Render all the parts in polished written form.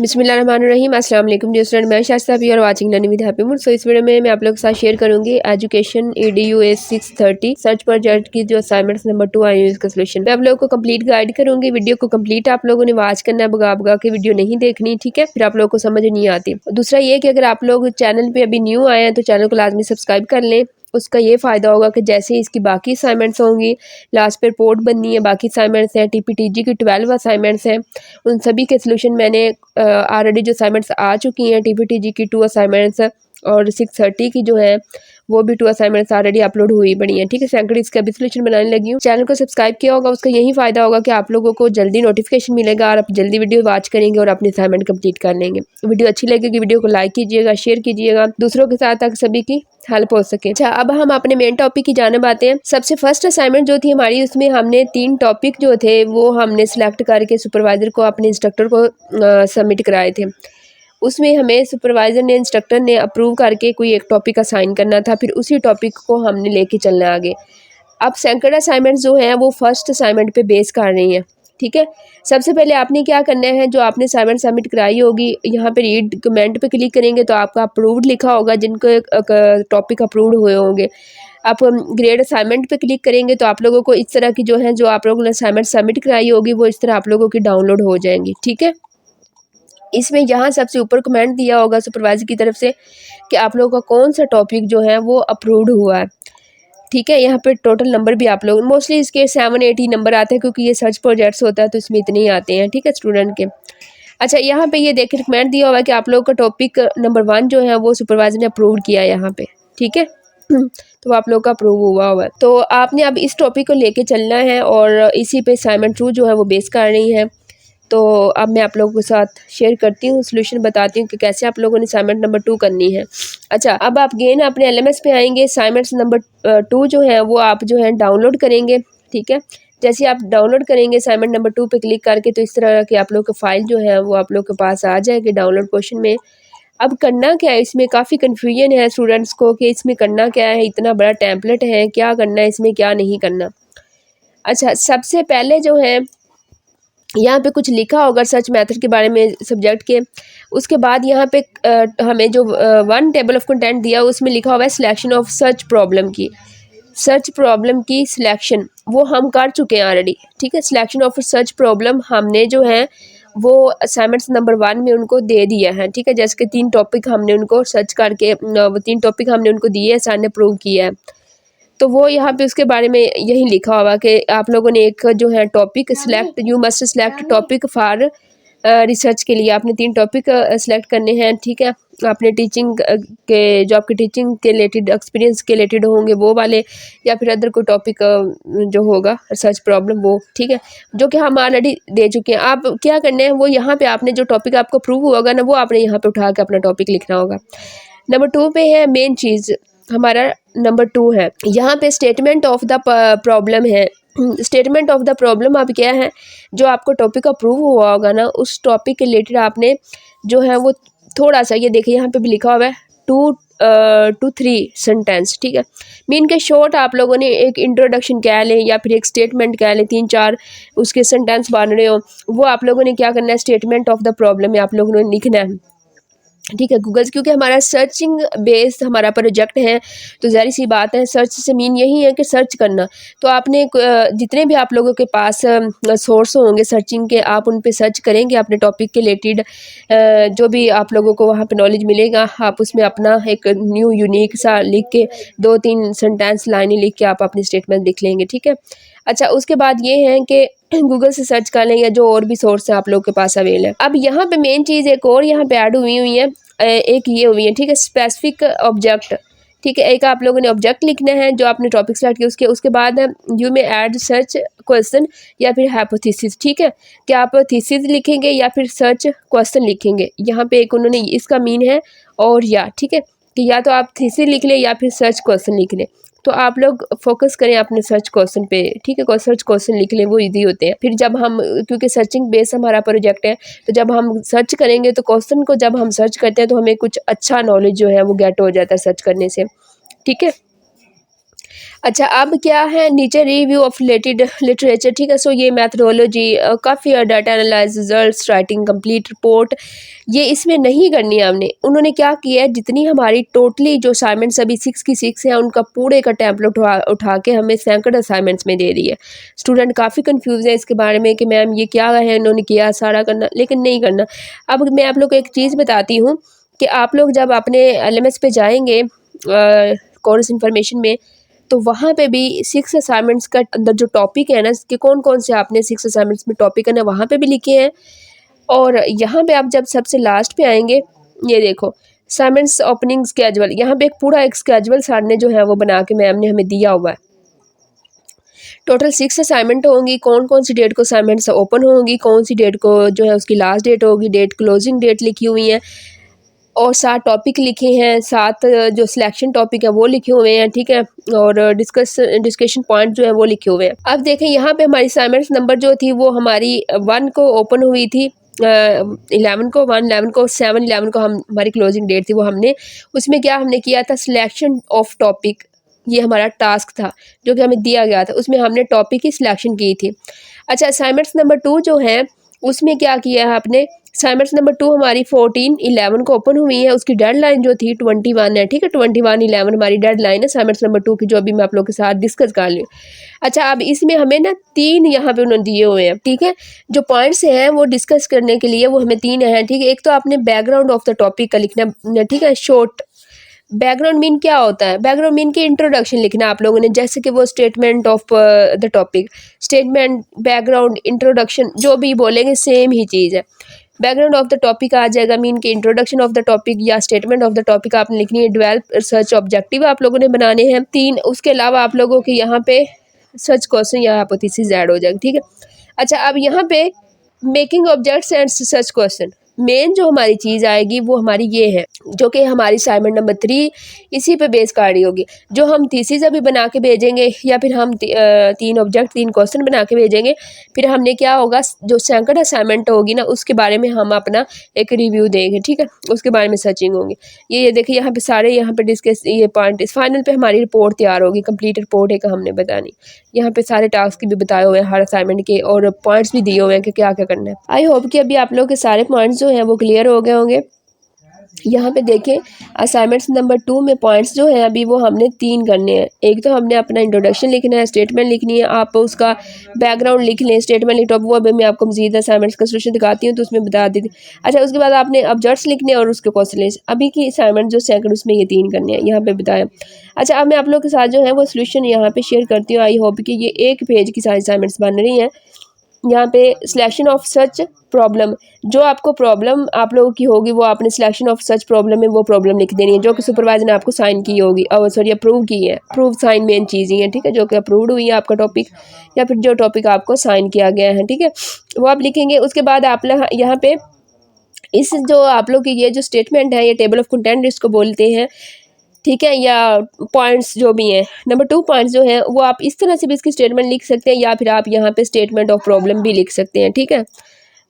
बिस्मिल्लाहिर्रहमानिर्रहीम। अस्सलाम वालेकुम डियर स्टूडेंट, मैं शास्ता भी और watching learning with happy mood. So इस वीडियो में मैं आप लोगों के साथ शेयर करूंगी एजुकेशन EDU 630 सर्च प्रोजेक्ट की जो असाइनमेंट्स नंबर 2 आई है इसका सोल्यूशन। मैं आप लोगों को कंप्लीट गाइड करूंगी। वीडियो को कंप्लीट आप लोगों ने वॉच करना है, भगा भगा के वीडियो नहीं देखनी, ठीक है, फिर आप लोगों को समझ नहीं आती। दूसरा ये कि अगर आप लोग चैनल पे अभी न्यू आए हैं तो चैनल को लाजमी सब्सक्राइब कर लें। उसका ये फ़ायदा होगा कि जैसे इसकी बाकी असाइनमेंट्स होंगी, लास्ट पे रिपोर्ट बननी है, बाकी असाइनमेंट्स हैं, TPTG की 12 असाइनमेंट्स हैं, उन सभी के सोल्यूशन मैंने ऑलरेडी जो असाइनमेंट्स आ चुकी हैं, TPTG की 2 असाइनमेंट्स और 630 की जो है वो भी 2 असाइनमेंट्स ऑलरेडी अपलोड हुई पड़ी हैं, ठीक है। सैंकड़ी इसका भी सोल्यूशन बनाने लगी हूँ। चैनल को सब्सक्राइब किया होगा, उसका यही फ़ायदा होगा कि आप लोगों को जल्दी नोटिफिकेशन मिलेगा और आप जल्दी वीडियो वॉच करेंगे और अपनी असाइनमेंट कंप्लीट कर लेंगे। वीडियो अच्छी लगेगी, वीडियो को लाइक कीजिएगा, शेयर कीजिएगा दूसरों के साथ ताकि सभी की हेल्प हो सके। अच्छा, अब हम अपने मेन टॉपिक की जानिब आते हैं। सबसे फर्स्ट असाइनमेंट जो थी हमारी, उसमें हमने 3 टॉपिक जो थे वो हमने सिलेक्ट करके सुपरवाइज़र को, अपने इंस्ट्रक्टर को सबमिट कराए थे। उसमें हमें सुपरवाइज़र ने, इंस्ट्रक्टर ने अप्रूव करके कोई एक टॉपिक असाइन करना था, फिर उसी टॉपिक को हमने लेके चलना है आगे। अब सेकंड असाइनमेंट जो है वो फर्स्ट असाइनमेंट पे बेस कर रही हैं, ठीक है। सबसे पहले आपने क्या करना है, जो आपने असाइनमेंट सबमिट कराई होगी, यहाँ पे रीड कमेंट पे क्लिक करेंगे तो आपका अप्रूव्ड लिखा होगा, जिनको टॉपिक अप्रूव्ड हुए होंगे। आप ग्रेड असाइनमेंट पे क्लिक करेंगे तो आप लोगों को इस तरह की जो है, जो आप लोगों ने असाइनमेंट सबमिट कराई होगी वो इस तरह आप लोगों की डाउनलोड हो जाएंगी, ठीक है। इसमें यहाँ सबसे ऊपर कमेंट दिया होगा सुपरवाइजर की तरफ से कि आप लोगों का कौन सा टॉपिक जो है वो अप्रूव्ड हुआ है, ठीक है। यहाँ पे टोटल नंबर भी आप लोग, मोस्टली इसके 780 नंबर आते हैं क्योंकि ये सर्च प्रोजेक्ट्स होता है तो इसमें इतने ही आते हैं, ठीक है, स्टूडेंट के। अच्छा, यहाँ पे ये देखिए कमेंट दिया हुआ है कि आप लोगों का टॉपिक नंबर 1 जो है वो सुपरवाइजर ने अप्रूव किया है यहाँ पे, ठीक है। तो आप लोग का अप्रूव हुआ है, तो आपने अब इस टॉपिक को लेके चलना है और इसी पे असाइनमेंट 2 जो है वो बेस कर रही है। तो अब मैं आप लोगों के साथ शेयर करती हूँ, सोल्यूशन बताती हूँ कि कैसे आप लोगों ने असाइनमेंट नंबर 2 करनी है। अच्छा, अब आप गेन अपने LMS पे आएंगे। असाइनमेंट्स नंबर 2 जो है वो आप जो है डाउनलोड करेंगे, ठीक है। जैसे आप डाउनलोड करेंगे असाइनमेंट नंबर 2 पे क्लिक करके तो इस तरह की आप लोग की फ़ाइल जो है वो आप लोग के पास आ जाएगी डाउनलोड पोर्शन में। अब करना क्या है, इसमें काफ़ी कन्फ्यूजन है स्टूडेंट्स को कि इसमें करना क्या है, इतना बड़ा टेम्पलेट है, क्या करना है इसमें, क्या नहीं करना। अच्छा, सबसे पहले जो है यहाँ पे कुछ लिखा होगा सर्च मेथड के बारे में सब्जेक्ट के। उसके बाद यहाँ पे हमें जो 1 टेबल ऑफ कंटेंट दिया उसमें लिखा हुआ है सिलेक्शन ऑफ सर्च प्रॉब्लम की। सर्च प्रॉब्लम की सिलेक्शन वो हम कर चुके हैं ऑलरेडी, ठीक है। सिलेक्शन ऑफ सर्च प्रॉब्लम हमने जो है वो असाइनमेंट्स नंबर 1 में उनको दे दिया है, ठीक है। जैसे कि 3 टॉपिक हमने उनको सर्च करके वो 3 टॉपिक हमने उनको दिए, सर ने अप्रूव किया है। तो वो यहाँ पे उसके बारे में यही लिखा हुआ कि आप लोगों ने एक जो है topic select, you must select topic for research के लिए आपने 3 टॉपिक सिलेक्ट करने हैं, ठीक है। आपने टीचिंग के, जो आपके टीचिंग के रिलेटेड, एक्सपीरियंस के रिलेटेड होंगे वो वाले, या फिर अदर कोई टॉपिक जो होगा रिसर्च प्रॉब्लम वो, ठीक है, जो कि हम ऑलरेडी दे चुके हैं। आप क्या करना है, वो यहाँ पे आपने जो टॉपिक आपको अप्रूव होगा ना वो आपने यहाँ पे उठा के अपना टॉपिक लिखना होगा। नंबर 2 पे है मेन चीज़, हमारा नंबर 2 है, यहाँ पे स्टेटमेंट ऑफ द प्रॉब्लम है। स्टेटमेंट ऑफ द प्रॉब्लम अब क्या है, जो आपको टॉपिक अप्रूव हुआ होगा ना उस टॉपिक के रिलेटेड आपने जो है वो थोड़ा सा, ये देखिए यहाँ पे भी लिखा हुआ है 2 to 3 सेंटेंस, ठीक है। मीन के शॉर्ट आप लोगों ने एक इंट्रोडक्शन कह लें या फिर एक स्टेटमेंट कह लें, 3-4 उसके सेंटेंस बन रहे हो, वो आप लोगों ने क्या करना है, स्टेटमेंट ऑफ द प्रॉब्लम में आप लोगों ने लिखना है, ठीक है। गूगल, क्योंकि हमारा सर्चिंग बेस्ड हमारा प्रोजेक्ट है तो ज़ाहिर सी बात है सर्च से मीन यही है कि सर्च करना। तो आपने जितने भी आप लोगों के पास सोर्स होंगे सर्चिंग के, आप उन पे सर्च करेंगे अपने टॉपिक के रिलेटेड, जो भी आप लोगों को वहाँ पे नॉलेज मिलेगा, आप उसमें अपना एक न्यू यूनिक सा लिख के 2-3 सेंटेंस लाइनें लिख के आप अपनी स्टेटमेंट लिख लेंगे, ठीक है। अच्छा, उसके बाद ये है कि गूगल से सर्च कर लें या जो और भी सोर्स है आप लोग के पास अवेल है। अब यहाँ पे मेन चीज़ एक और यहाँ पे ऐड हुई है, एक ये हुई है, ठीक है, स्पेसिफिक ऑब्जेक्ट, ठीक है। एक आप लोगों ने ऑब्जेक्ट लिखना है जो आपने टॉपिक सेलेक्ट किया, उसके बाद यू में ऐड सर्च क्वेश्चन या फिर हाइपोथेसिस, ठीक है, कि आप थीसिस लिखेंगे या फिर सर्च क्वेश्चन लिखेंगे। यहाँ पे एक उन्होंने इसका मीन है और या, ठीक है, कि या तो आप थीसिस लिख लें या फिर सर्च क्वेश्चन लिख लें। तो आप लोग फोकस करें अपने सर्च क्वेश्चन पे, ठीक है, सर्च क्वेश्चन लिख लें, वो इजी होते हैं। फिर जब हम, क्योंकि सर्चिंग बेस हमारा प्रोजेक्ट है, तो जब हम सर्च करेंगे तो क्वेश्चन को जब हम सर्च करते हैं तो हमें कुछ अच्छा नॉलेज जो है वो गेट हो जाता है सर्च करने से, ठीक है। अच्छा, अब क्या है नीचे रिव्यू ऑफ रिलेटेड लिटरेचर, ठीक है। सो ये मैथडोलॉजी, काफ़ी data analyse, results, writing complete report, ये इसमें नहीं करनी है हमने। उन्होंने क्या किया है, जितनी हमारी टोटली जो असाइनमेंट्स अभी 6 की 6 हैं, उनका पूरे का टेम्पलेट उठा के हमें सैकड़ असाइनमेंट्स में दे दी है। स्टूडेंट काफ़ी कन्फ्यूज़ है इसके बारे में कि मैम ये क्या है, इन्होंने किया सारा करना, लेकिन नहीं करना। अब मैं आप लोग को एक चीज़ बताती हूँ कि आप लोग जब अपने LMS पे जाएंगे कोर्स इन्फॉर्मेशन में, तो वहाँ पे भी 6 असाइनमेंट्स का अंदर जो टॉपिक है ना, कि कौन कौन से आपने 6 असाइनमेंट्स में टॉपिक है ना, वहाँ पे भी लिखे हैं। और यहाँ पे आप जब सबसे लास्ट पे आएंगे, ये देखो असाइनमेंट्स ओपनिंग स्केजुअल, यहाँ पे एक पूरा एक स्केजुअल सर ने जो है वो बना के मैम ने हमें दिया हुआ है। टोटल 6 असाइनमेंट होंगी, कौन कौन सी डेट को असाइनमेंट्स ओपन होंगी, कौन सी डेट को जो है उसकी लास्ट डेट होगी, डेट क्लोजिंग डेट लिखी हुई है, और 7 टॉपिक लिखे हैं, 7 जो सिलेक्शन टॉपिक है वो लिखे हुए हैं, ठीक है। और डिस्कशन पॉइंट जो है वो लिखे हुए हैं। अब देखें यहाँ पे हमारी असाइनमेंट्स नंबर जो थी वो हमारी 1 को ओपन हुई थी, 11 को, 1 11 को, 7 11 को हम हमारी क्लोजिंग डेट थी। वो हमने उसमें क्या हमने किया था, सिलेक्शन ऑफ टॉपिक, ये हमारा टास्क था जो कि हमें दिया गया था, उसमें हमने टॉपिक की सिलेक्शन की थी। अच्छा, असाइनमेंट्स नंबर 2 जो है उसमें क्या किया है आपने, असाइनमेंट्स नंबर 2 हमारी 14/11 को ओपन हुई है, उसकी डेडलाइन जो थी 21 है, ठीक है। 21/11 हमारी डेडलाइन है असाइनमेंट्स नंबर 2 की, जो अभी मैं आप लोग के साथ डिस्कस कर ली। अच्छा, अब इसमें हमें ना 3 यहाँ पे उन्होंने दिए हुए हैं, ठीक है। जो पॉइंट्स हैं वो डिस्कस करने के लिए वो हमें 3 हैं, ठीक है। एक तो आपने बैकग्राउंड ऑफ द टॉपिक का लिखना, ठीक है, शॉर्ट। बैकग्राउंड मीन क्या होता है, बैकग्राउंड मीन की इंट्रोडक्शन लिखना आप लोगों ने, जैसे कि वो statement of the topic, statement, background, introduction, जो भी बोलेंगे सेम ही चीज़ है। बैकग्राउंड ऑफ द टॉपिक आ जाएगा मीन की इंट्रोडक्शन ऑफ द टॉपिक, या स्टेटमेंट ऑफ द टॉपिक आपने लिखनी है। डेवलप रिसर्च ऑब्जेक्टिव आप लोगों ने बनाने हैं 3। उसके अलावा आप लोगों के यहाँ पे सर्च क्वेश्चन या हाइपोथेसिस ऐड हो जाएगा, ठीक है। अच्छा, अब यहाँ पे making objects and search question, main जो हमारी चीज़ आएगी वो हमारी ये है, जो कि हमारी असाइनमेंट नंबर 3 इसी पे बेस कर रही होगी। जो हम थीसिस अभी बना के भेजेंगे, या फिर हम 3 ऑब्जेक्ट 3 क्वेश्चन बना के भेजेंगे, फिर हमने क्या होगा, जो सैकड़ असाइनमेंट होगी ना, उसके बारे में हम अपना एक रिव्यू देंगे, ठीक है, उसके बारे में सर्चिंग होगी। ये देखिए यहाँ पे सारे यहाँ पे डिस्कस, ये पॉइंट इस फाइनल पे हमारी रिपोर्ट तैयार होगी, कंप्लीट रिपोर्ट है कि हमने बतानी। यहाँ पे सारे टास्क भी बताए हुए हैं हर असाइनमेंट के, और पॉइंट्स भी दिए हुए हैं कि क्या क्या करना है। आई होप कि अभी आप लोग के सारे पॉइंट्स जो हैं वो क्लियर हो गए होंगे। यहाँ पे देखें असाइनमेंट्स नंबर 2 में पॉइंट्स जो है अभी वो हमने 3 करने हैं। एक तो हमने अपना इंट्रोडक्शन लिखना है, स्टेटमेंट लिखनी है, आप उसका बैकग्राउंड लिख लें, स्टेटमेंट लिख, वो अभी मैं आपको मजीद असाइनमेंट्स का सोल्यूशन दिखाती हूँ तो उसमें बता देती। अच्छा, उसके बाद आपने ऑब्जेक्ट्स लिखने और उसके क्वेश्चन। अभी की असाइनमेंट जो सेकंड उसमें ये 3 करने हैं, यहाँ पे बताया। अच्छा, अब मैं आप लोग के साथ जो है वो सोल्यूशन यहाँ पे शेयर करती हूँ। आई होप कि ये 1 पेज की सारी असाइनमेंट्स बन रही हैं। यहाँ पे सिलेक्शन ऑफ सच प्रॉब्लम, जो आपको प्रॉब्लम आप लोगों की होगी वो आपने सिलेक्शन ऑफ सच प्रॉब्लम में वो प्रॉब्लम लिख देनी है, जो कि सुपरवाइजर ने आपको साइन की होगी, और सॉरी अप्रूव की है। अप्रूव साइन मेन चीज़ ही है, ठीक है, जो कि अप्रूव्ड हुई है आपका टॉपिक, या फिर जो टॉपिक आपको साइन किया गया है, ठीक है, वो आप लिखेंगे। उसके बाद आप यहाँ पे इस जो आप लोग की ये जो स्टेटमेंट है, ये टेबल ऑफ कंटेंट इसको बोलते हैं, ठीक है, या पॉइंट्स जो भी हैं, नंबर 2 पॉइंट्स जो हैं वो आप इस तरह से भी इसकी स्टेटमेंट लिख सकते हैं, या फिर आप यहाँ पे स्टेटमेंट ऑफ प्रॉब्लम भी लिख सकते हैं, ठीक है,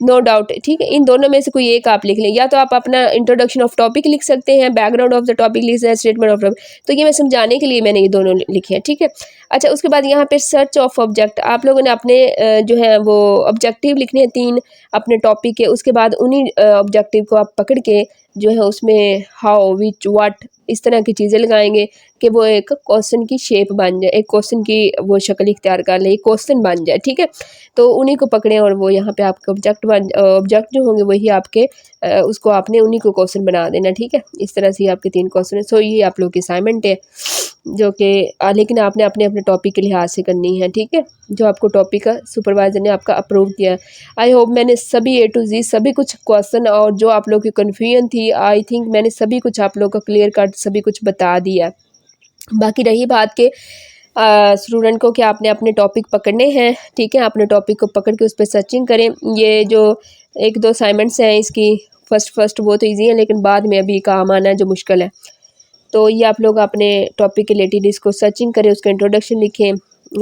नो डाउट, ठीक है। इन दोनों में से कोई एक आप लिख लें, या तो आप अपना इंट्रोडक्शन ऑफ टॉपिक लिख सकते हैं, बैकग्राउंड ऑफ द टॉपिक लिख सकते हैं, स्टेटमेंट ऑफ टॉपिक। तो ये मैं समझाने के लिए मैंने ये दोनों लिखे हैं, ठीक है। अच्छा, उसके बाद यहाँ पे सर्च ऑफ ऑब्जेक्ट, आप लोगों ने अपने जो है वो ऑब्जेक्टिव लिखने हैं 3 अपने टॉपिक के। उसके बाद उन्हीं ऑब्जेक्टिव को आप पकड़ के जो है उसमें हाउ, विच, व्हाट, इस तरह की चीज़ें लगाएंगे कि वो एक क्वेश्चन की शेप बन जाए, एक क्वेश्चन की वो शक्ल इख्तियार कर ले, एक क्वेश्चन बन जाए, ठीक है। तो उन्हीं को पकड़ें और वो यहाँ पे आपके ऑब्जेक्ट जो होंगे वही आपके उसको आपने उन्हीं को क्वेश्चन बना देना, ठीक है। इस तरह से आपके 3 क्वेश्चन है। सो ये आप लोग की असाइनमेंट है, जो कि लेकिन आपने अपने अपने टॉपिक के लिहाज से करनी है, ठीक है, जो आपको टॉपिक का सुपरवाइजर ने आपका अप्रूव किया है। आई होप मैंने सभी A to Z सभी कुछ क्वेश्चन और जो आप लोग की कन्फ्यूजन थी, आई थिंक मैंने सभी कुछ आप लोग का क्लियर कट सभी कुछ बता दिया। बाकी रही बात के स्टूडेंट को कि आपने अपने टॉपिक पकड़ने हैं, ठीक है, अपने टॉपिक को पकड़ के उस पर सर्चिंग करें। ये जो 1-2 असाइनमेंट्स हैं इसकी फर्स्ट वो तो ईजी है, लेकिन बाद में अभी काम आना है जो मुश्किल है। तो ये आप लोग अपने टॉपिक के रिलेटेड इसको सर्चिंग करें, उसका इंट्रोडक्शन लिखें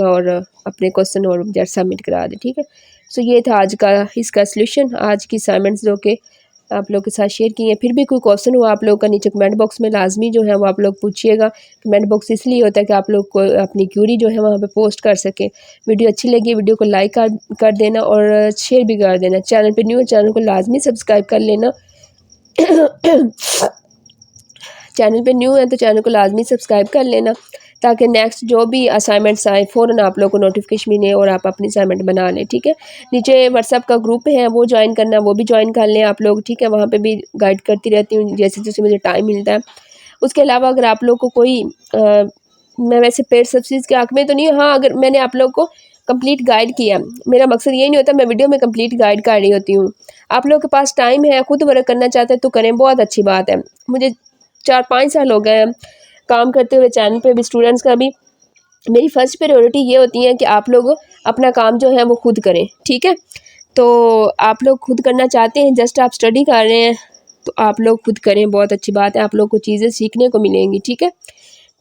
और अपने क्वेश्चन और सबमिट करा दें, ठीक है। सो ये था आज का इसका सॉल्यूशन, आज की असाइनमेंट्स जो कि आप लोग के साथ शेयर किए हैं। फिर भी कोई क्वेश्चन हुआ आप लोग का, नीचे कमेंट बॉक्स में लाजमी जो है वो आप लोग पूछिएगा। कमेंट बॉक्स इसलिए होता है कि आप लोग को अपनी क्यूरी जो है वहाँ पे पोस्ट कर सकें। वीडियो अच्छी लगी वीडियो को लाइक कर देना और शेयर भी कर देना। चैनल पे न्यू है चैनल को लाजमी सब्सक्राइब कर लेना। चैनल पे न्यू है तो चैनल को लाजमी सब्सक्राइब कर लेना, ताकि नेक्स्ट जो भी असाइनमेंट्स आए फ़ौरन आप लोग को नोटिफिकेशन मिले और आप अपनी असाइनमेंट बना लें। ठीक है, नीचे व्हाट्सअप का ग्रुप है वो ज्वाइन करना, वो भी ज्वाइन कर लें आप लोग। ठीक है, वहाँ पे भी गाइड करती रहती हूँ जैसे जैसे मुझे टाइम मिलता है। उसके अलावा अगर आप लोग को कोई मैं वैसे पेड सब्सिडीज़ के हक़ में तो नहीं, हाँ अगर मैंने आप लोग को कंप्लीट गाइड किया, मेरा मकसद ये नहीं होता मैं वीडियो में कंप्लीट गाइड कर रही होती हूँ। आप लोग के पास टाइम है, खुद वर्क करना चाहते हैं तो करें, बहुत अच्छी बात है। मुझे 4-5 साल हो गए हैं काम करते हुए चैनल पे भी, स्टूडेंट्स का भी। मेरी फ़र्स्ट प्रायोरिटी ये होती है कि आप लोग अपना काम जो है वो खुद करें। ठीक है, तो आप लोग खुद करना चाहते हैं, जस्ट आप स्टडी कर रहे हैं तो आप लोग खुद करें, बहुत अच्छी बात है, आप लोग को चीज़ें सीखने को मिलेंगी। ठीक है,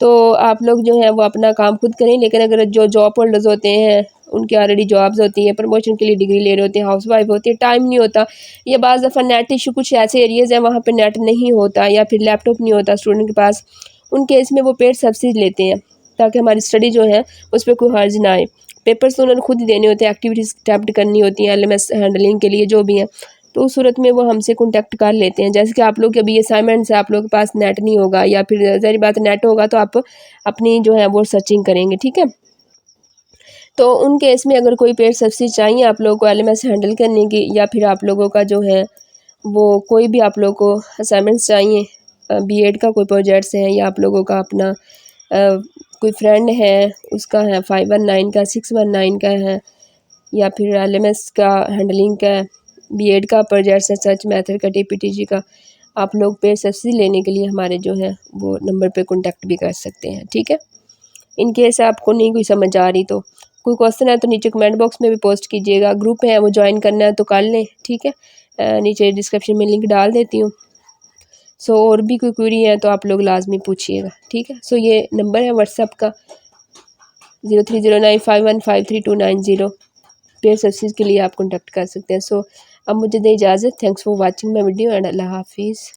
तो आप लोग जो है वो अपना काम खुद करें। लेकिन अगर जो जॉब होल्डर्स होते हैं उनकी ऑलरेडी जॉब्स होती हैं, प्रमोशन के लिए डिग्री ले रहे होते हैं, हाउस वाइफ होती है, टाइम नहीं होता, या बाज़ दफ़ा नेट इशू, कुछ ऐसे एरियाज़ हैं वहाँ पे नेट नहीं होता या फिर लैपटॉप नहीं होता स्टूडेंट के पास, उन केस में वो पेड सब्सिडी लेते हैं ताकि हमारी स्टडी जो है उस पर कोई हर्ज ना आए। पेपर्स तो उन्होंने खुद ही देने होते हैं, एक्टिविटीज़ अटेम्प्ट करनी होती हैं, LMS हैंडलिंग के लिए जो भी हैं, तो उस सूरत में वो हमसे कॉन्टैक्ट कर लेते हैं। जैसे कि आप लोग के अभी असाइनमेंट्स है, आप लोग के पास नेट नहीं होगा या फिर ज़ाहिर बात नेट होगा तो आप अपनी जो है वो सर्चिंग करेंगे। ठीक है, तो उन केस में अगर कोई पेड सब्सिडी चाहिए आप लोगों को LMS हैंडल करने की, या फिर आप लोगों का जो है वो कोई भी आप लोगों को असाइनमेंट्स चाहिए, B.Ed का कोई प्रोजेक्ट्स हैं, या आप लोगों का अपना कोई फ्रेंड है उसका है 519 का, 619 का है, या फिर LMS का हैंडलिंग का, B.Ed का प्रोजेक्ट्स है, सर्च मेथड का, TPTG का, आप लोग पेड सब्सिडी लेने के लिए हमारे जो है वो नंबर पे कॉन्टैक्ट भी कर सकते हैं। ठीक है, इन केस आपको नहीं कोई समझ आ रही तो कोई क्वेश्चन है तो नीचे कमेंट बॉक्स में भी पोस्ट कीजिएगा। ग्रुप है वो ज्वाइन करना है तो कर लें। ठीक है, नीचे डिस्क्रिप्शन में लिंक डाल देती हूँ। सो और भी कोई क्वेरी है तो आप लोग लाजमी पूछिएगा। ठीक है, सो ये नंबर है व्हाट्सअप का 0309515329 पेड सब्सिडीज़ के लिए आप कॉन्टैक्ट कर सकते हैं। सो अब मुझे दें इजाज़त। Thanks for watching my video and अल्लाह हाफिज़।